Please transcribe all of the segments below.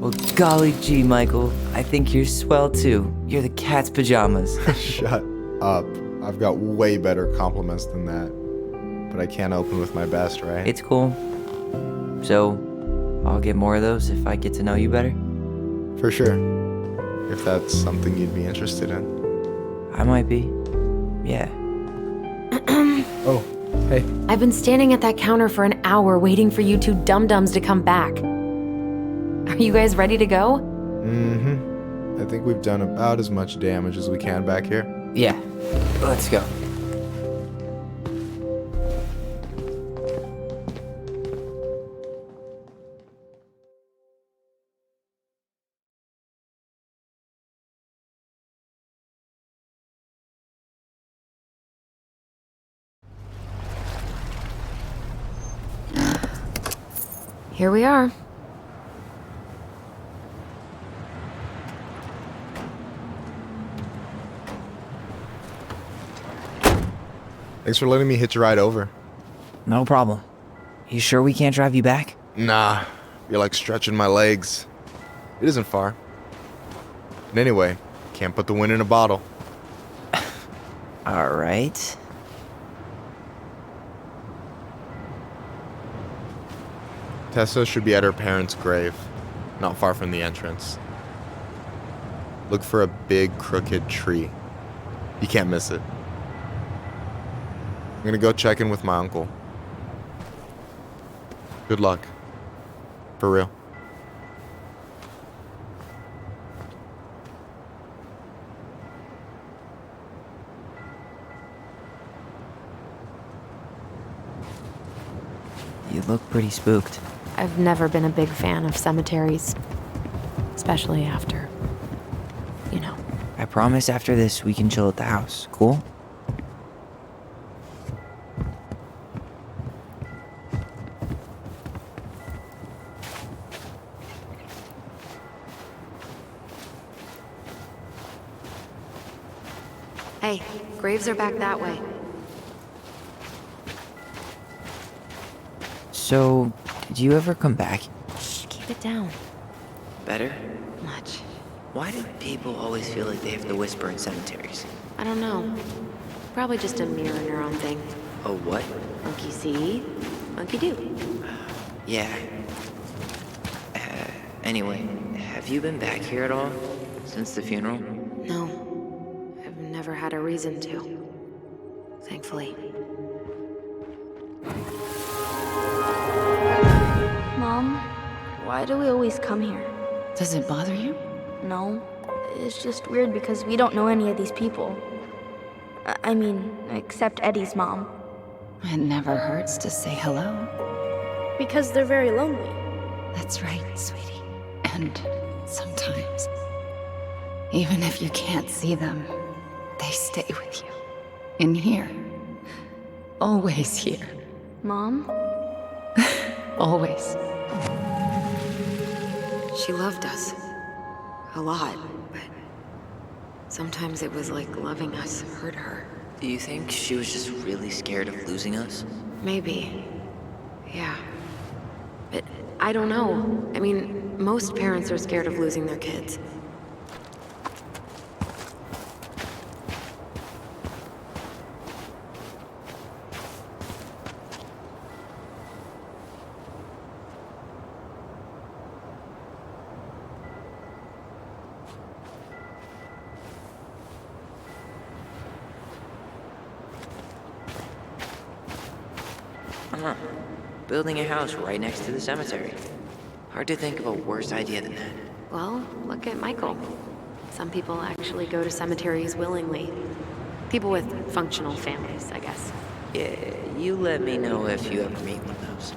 Well, golly gee, Michael. I think you're swell too. You're the cat's pajamas. Shut up. I've got way better compliments than that. But I can't open with my best, right? It's cool. So, I'll get more of those if I get to know you better? For sure. If that's something you'd be interested in. I might be. Yeah. Oh, hey. I've been standing at that counter for an hour waiting for you two dum-dums to come back. Are you guys ready to go? Mm-hmm. I think we've done about as much damage as we can back here. Yeah. Let's go. Here we are. Thanks for letting me hitch a ride over. No problem. You sure we can't drive you back? Nah, you're like stretching my legs. It isn't far. And anyway, can't put the wind in a bottle. All right. Tessa should be at her parents' grave, not far from the entrance. Look for a big, crooked tree. You can't miss it. I'm gonna go check in with my uncle. Good luck. For real. You look pretty spooked. I've never been a big fan of cemeteries. Especially after, you know. I promise after this we can chill at the house. Cool? Hey, graves are back that way. So, did you ever come back? Shh, keep it down. Better? Much. Why do people always feel like they have to whisper in cemeteries? I don't know. Probably just a mirror neuron thing. Oh, what? Monkey see, monkey do. Yeah. Anyway, have you been back here at all? Since the funeral? No, I've never had a reason to. Thankfully. Mom, why do we always come here? Does it bother you? No, it's just weird because we don't know any of these people. I mean, except Eddie's mom. It never hurts to say hello. Because they're very lonely. That's right, sweetie. And sometimes, even if you can't see them, they stay with you. In here. Always here. Mom? Always. She loved us. A lot, but sometimes it was like loving us hurt her. Do you think she was just really scared of losing us? Maybe. Yeah. But I don't know. I mean, most parents are scared of losing their kids. Building a house right next to the cemetery. Hard to think of a worse idea than that. Well, look at Michael. Some people actually go to cemeteries willingly. People with functional families, I guess. Yeah, you let me know if you ever meet one of those.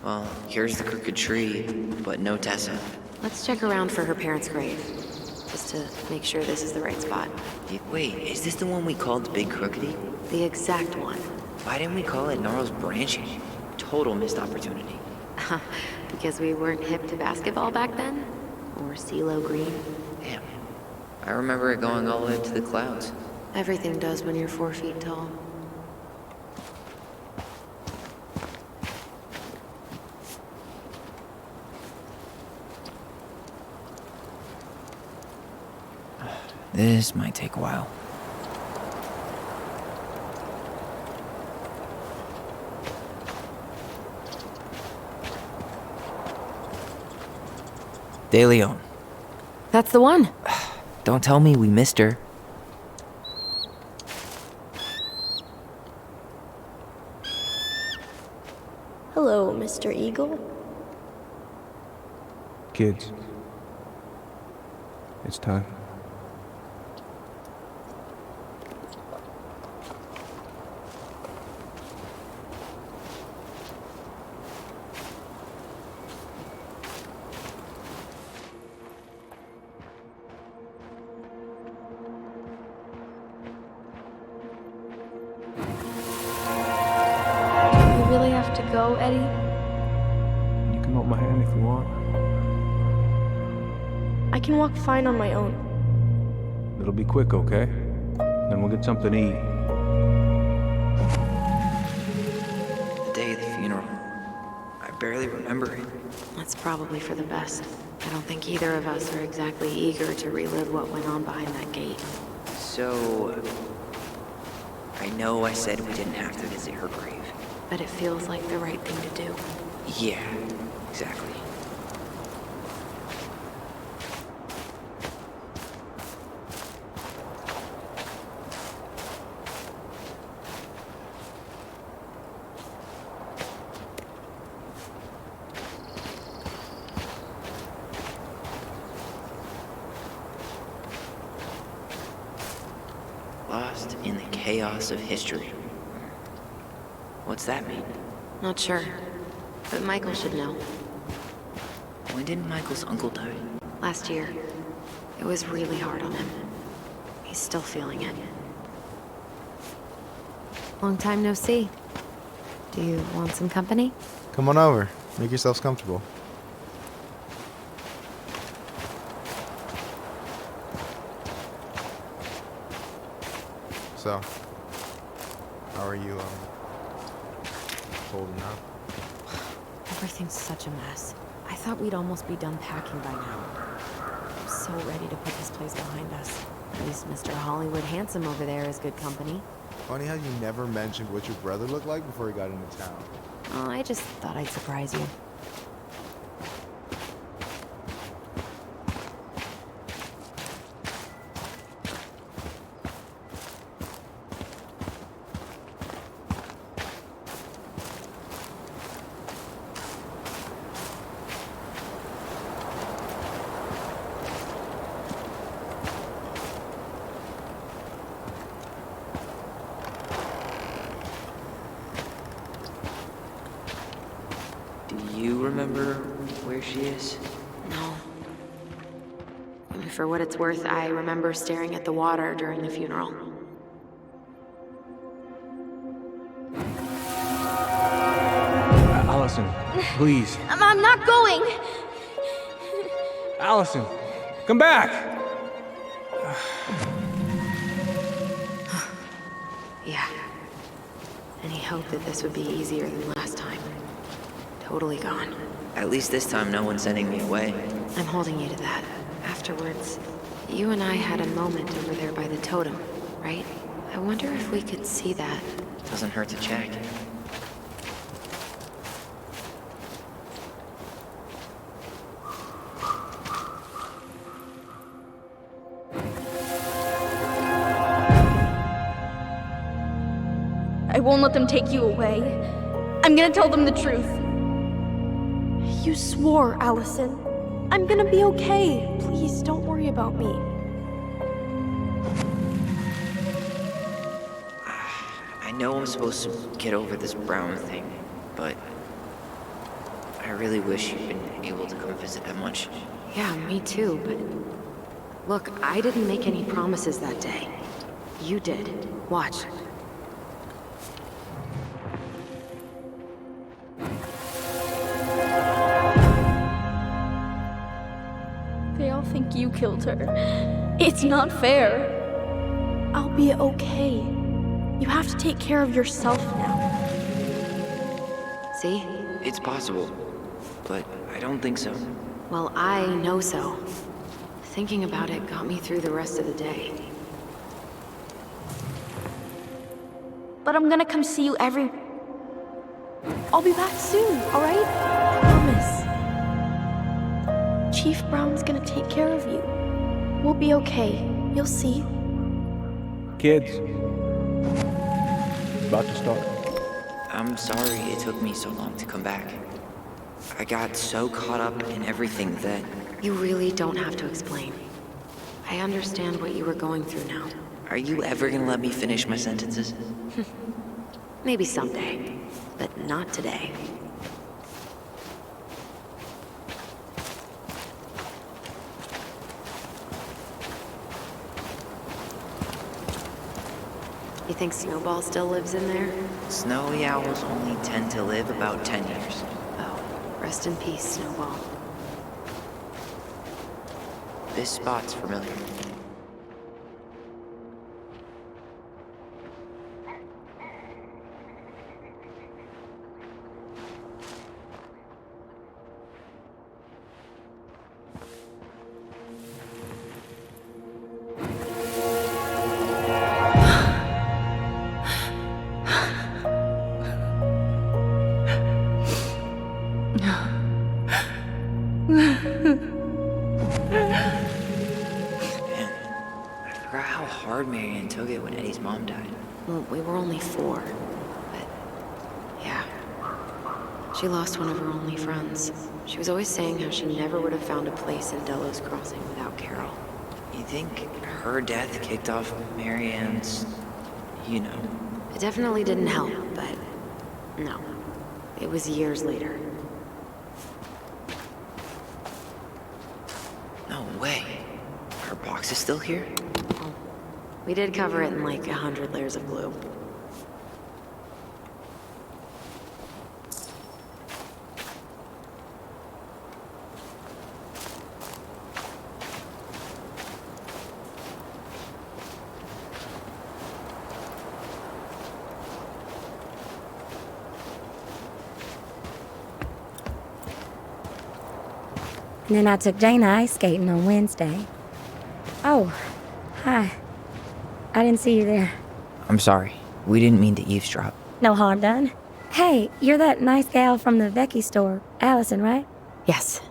Well, here's the crooked tree, but no Tessa. Let's check around for her parents' grave, just to make sure this is the right spot. Wait, is this the one we called Big Crookedy? The exact one. Why didn't we call it Gnarls Branching? Total missed opportunity. Because we weren't hip to basketball back then? Or CeeLo Green? Damn. I remember it going all the way up to the clouds. Everything does when you're 4 feet tall. This might take a while. De Leon. That's the one. Don't tell me we missed her. Hello, Mr. Eagle. Kids, it's time. You really have to go, Eddie? You can hold my hand if you want. I can walk fine on my own. It'll be quick, okay? Then we'll get something to eat. The day of the funeral. I barely remember it. That's probably for the best. I don't think either of us are exactly eager to relive what went on behind that gate. So... I know I said we didn't have to visit her grave. But it feels like the right thing to do. Yeah, exactly. Lost in the chaos of history. What's that mean? Not sure. But Michael should know. When did Michael's uncle die? Last year. It was really hard on him. He's still feeling it. Long time no see. Do you want some company? Come on over. Make yourselves comfortable. So, how are you, holding up? Everything's such a mess. I thought we'd almost be done packing by now. I'm so ready to put this place behind us. At least Mr. Hollywood Handsome over there is good company. Funny how you never mentioned what your brother looked like before he got into town. Oh, I just thought I'd surprise you. Do you remember where she is? No. I mean, for what it's worth, I remember staring at the water during the funeral. Allison, please. I'm not going! Allison, come back! Yeah. Any hope that this would be easier than last time? Totally gone. At least this time no one's sending me away. I'm holding you to that. Afterwards, you and I had a moment over there by the totem, right? I wonder if we could see that. Doesn't hurt to check. I won't let them take you away. I'm gonna tell them the truth. You swore, Allison. I'm gonna be okay. Please, don't worry about me. I know I'm supposed to get over this Brown thing, but I really wish you'd been able to come visit that much. Yeah, me too, but... Look, I didn't make any promises that day. You did. Watch. They all think you killed her. It's not fair. I'll be okay. You have to take care of yourself now. See? It's possible, but I don't think so. Well, I know so. Thinking about it got me through the rest of the day. But I'm gonna come see you every... I'll be back soon, alright? Promise. Chief Brown's gonna take care of you. We'll be okay. You'll see. Kids. About to start. I'm sorry it took me so long to come back. I got so caught up in everything that... You really don't have to explain. I understand what you were going through now. Are you ever gonna let me finish my sentences? Maybe someday, but not today. You think Snowball still lives in there? Snowy owls only tend to live about 10 years. Oh, rest in peace, Snowball. This spot's familiar. I forgot how hard Marianne took it when Eddie's mom died. Well, we were only 4, but yeah. She lost one of her only friends. She was always saying how she never would have found a place in Delos Crossing without Carol. You think her death kicked off Marianne's, you know? It definitely didn't help, but no. It was years later. No way. Her box is still here? We did cover it in like 100 layers of glue. And then I took Jaina ice skating on Wednesday. Oh, hi. I didn't see you there. I'm sorry. We didn't mean to eavesdrop. No harm done. Hey, you're that nice gal from the Vecchi store, Allison, right? Yes.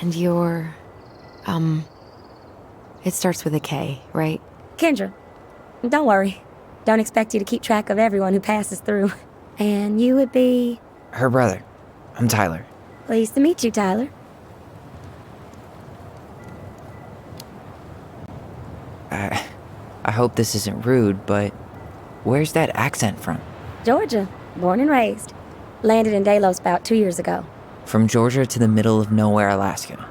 And you're... It starts with a K, right? Kendra. Don't worry. Don't expect you to keep track of everyone who passes through. And you would be... Her brother. I'm Tyler. Pleased to meet you, Tyler. I hope this isn't rude, but where's that accent from? Georgia. Born and raised. Landed in Delos about 2 years ago. From Georgia to the middle of nowhere, Alaska.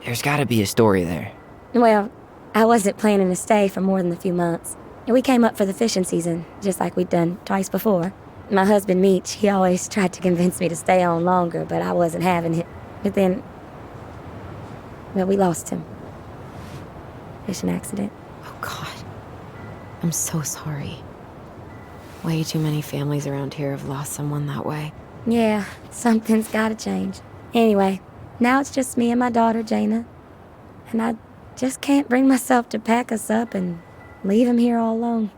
There's gotta be a story there. Well, I wasn't planning to stay for more than a few months. And we came up for the fishing season, just like we'd done twice before. My husband, Meech, he always tried to convince me to stay on longer, but I wasn't having it. But then... well, we lost him. Fishing accident. Oh, God. I'm so sorry. Way too many families around here have lost someone that way. Yeah, something's gotta change. Anyway, now it's just me and my daughter, Jaina. And I just can't bring myself to pack us up and leave him here all alone.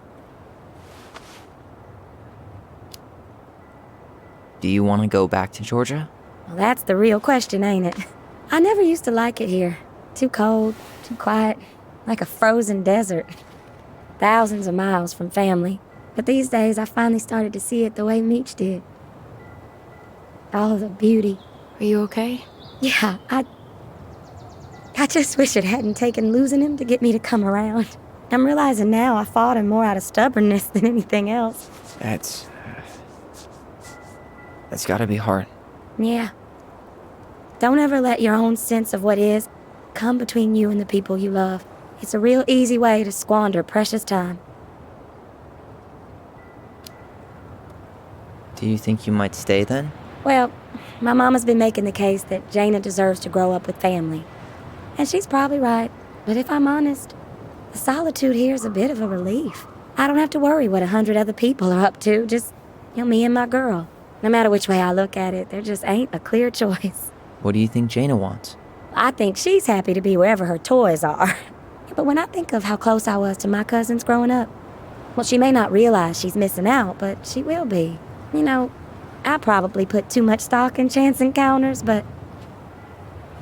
Do you want to go back to Georgia? Well, that's the real question, ain't it? I never used to like it here. Too cold, too quiet, like a frozen desert. Thousands of miles from family. But these days, I finally started to see it the way Meech did. All of the beauty. Are you okay? Yeah, I just wish it hadn't taken losing him to get me to come around. I'm realizing now I fought him more out of stubbornness than anything else. That's gotta be hard. Yeah. Don't ever let your own sense of what is come between you and the people you love. It's a real easy way to squander precious time. Do you think you might stay then? Well, my mama's been making the case that Jaina deserves to grow up with family. And she's probably right. But if I'm honest, the solitude here is a bit of a relief. I don't have to worry what 100 other people are up to, just, me and my girl. No matter which way I look at it, there just ain't a clear choice. What do you think Jaina wants? I think she's happy to be wherever her toys are. But when I think of how close I was to my cousins growing up, well, she may not realize she's missing out, but she will be. I probably put too much stock in chance encounters, but...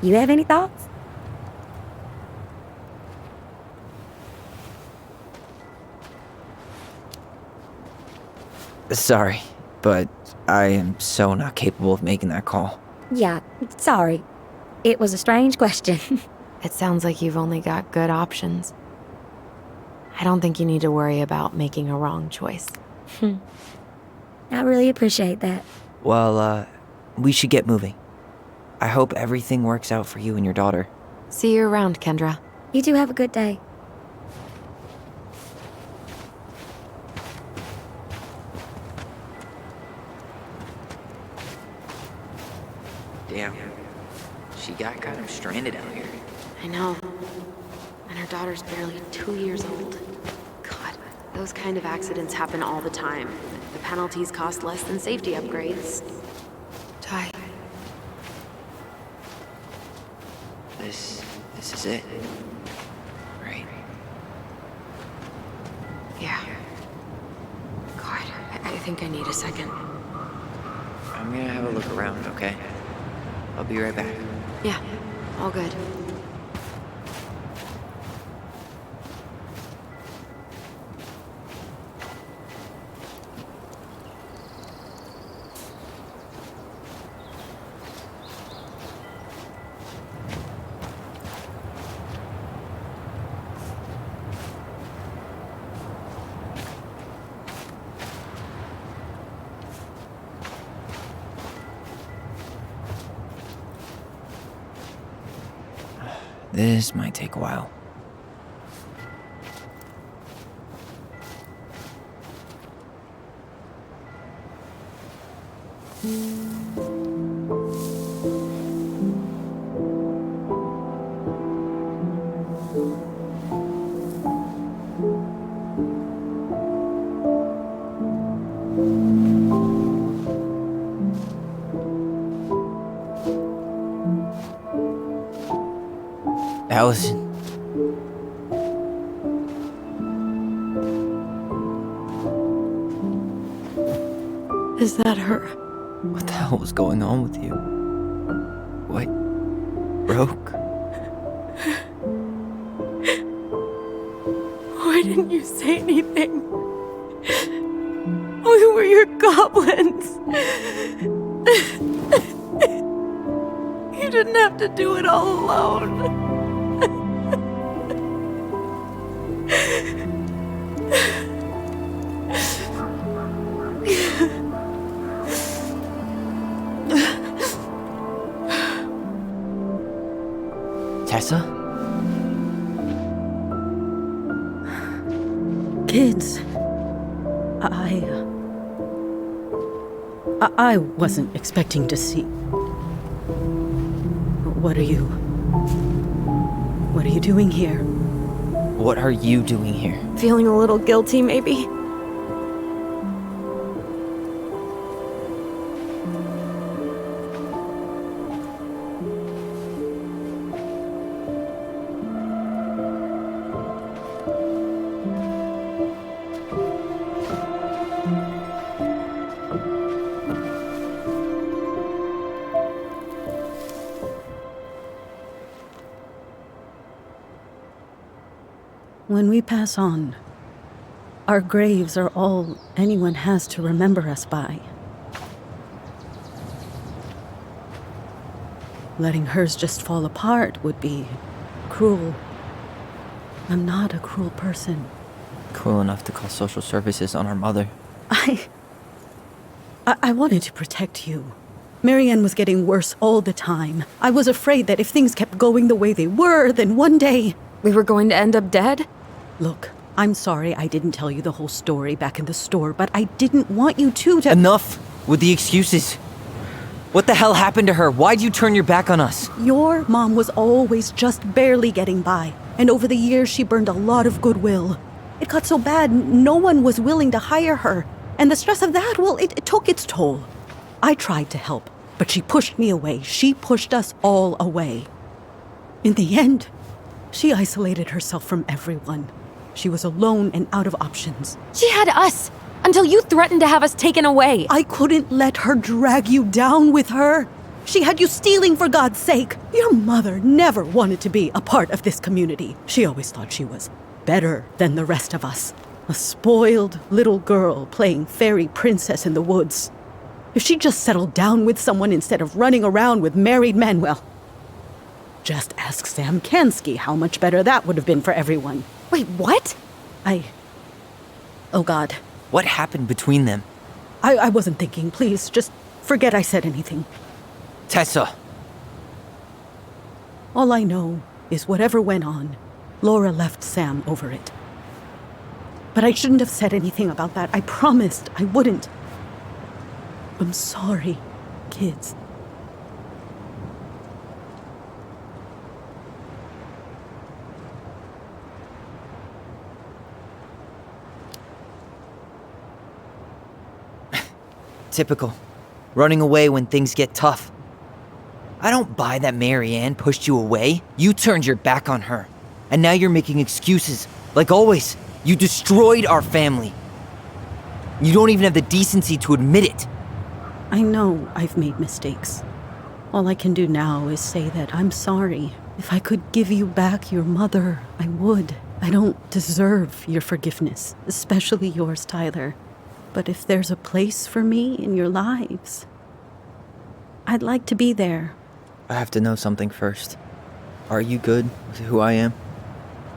You have any thoughts? Sorry, but I am so not capable of making that call. Yeah, sorry. It was a strange question. It sounds like you've only got good options. I don't think you need to worry about making a wrong choice. I really appreciate that. Well, we should get moving. I hope everything works out for you and your daughter. See you around, Kendra. You two have a good day. Damn. She got kind of stranded out here. I know. And her daughter's barely 2 years old. God, those kind of accidents happen all the time. The penalties cost less than safety upgrades. Ty. This is it. Right? Yeah. God, I think I need a second. I'm gonna have a look around, okay? I'll be right back. Yeah, all good. This might take a while. Allison. Is that her? What the hell was going on with you? What? Broke? Why didn't you say anything? We were your goblins. You didn't have to do it all alone. Tessa? Kids, I wasn't expecting to see. What are you doing here? What are you doing here? Feeling a little guilty, maybe? When we pass on, our graves are all anyone has to remember us by. Letting hers just fall apart would be cruel. I'm not a cruel person. Cruel enough to call social services on our mother. I wanted to protect you. Marianne was getting worse all the time. I was afraid that if things kept going the way they were, then one day... We were going to end up dead? Look, I'm sorry I didn't tell you the whole story back in the store, but I didn't want you to... Enough with the excuses. What the hell happened to her? Why'd you turn your back on us? Your mom was always just barely getting by, and over the years she burned a lot of goodwill. It got so bad, no one was willing to hire her. And the stress of that, well, it took its toll. I tried to help, but she pushed me away. She pushed us all away. In the end, she isolated herself from everyone. She was alone and out of options. She had us until you threatened to have us taken away. I couldn't let her drag you down with her. She had you stealing for God's sake. Your mother never wanted to be a part of this community. She always thought she was better than the rest of us. A spoiled little girl playing fairy princess in the woods. If she just settled down with someone instead of running around with married men, well, just ask Sam Kansky how much better that would have been for everyone. Wait, what? Oh God. What happened between them? I wasn't thinking. Please, just forget I said anything. Tessa! All I know is whatever went on, Laura left Sam over it. But I shouldn't have said anything about that. I promised I wouldn't. I'm sorry, kids. Typical. Running away when things get tough. I don't buy that Marianne pushed you away. You turned your back on her. And now you're making excuses. Like always, you destroyed our family. You don't even have the decency to admit it. I know I've made mistakes. All I can do now is say that I'm sorry. If I could give you back your mother, I would. I don't deserve your forgiveness, especially yours, Tyler. But if there's a place for me in your lives, I'd like to be there. I have to know something first. Are you good with who I am?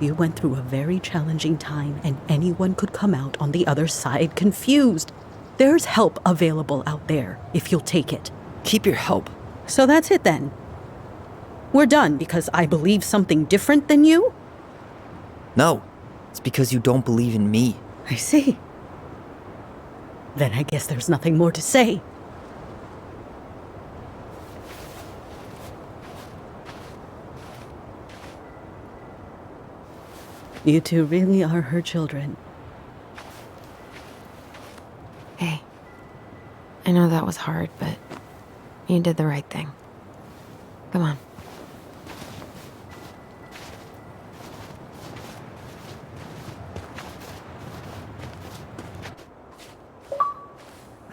You went through a very challenging time, and anyone could come out on the other side confused. There's help available out there, if you'll take it. Keep your help. So that's it then. We're done because I believe something different than you? No, it's because you don't believe in me. I see. Then I guess there's nothing more to say. You two really are her children. Hey, I know that was hard, but you did the right thing. Come on.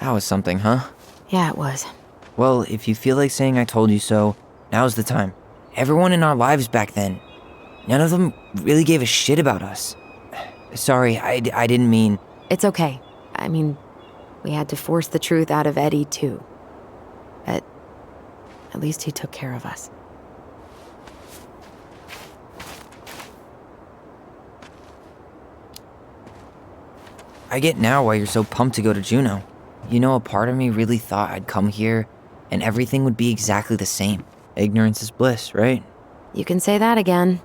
That was something, huh? Yeah, it was. Well, if you feel like saying I told you so, now's the time. Everyone in our lives back then, none of them really gave a shit about us. Sorry, I didn't mean... It's okay. I mean, we had to force the truth out of Eddie, too. But at least he took care of us. I get now why you're so pumped to go to Juneau. You know, a part of me really thought I'd come here and everything would be exactly the same. Ignorance is bliss, right? You can say that again.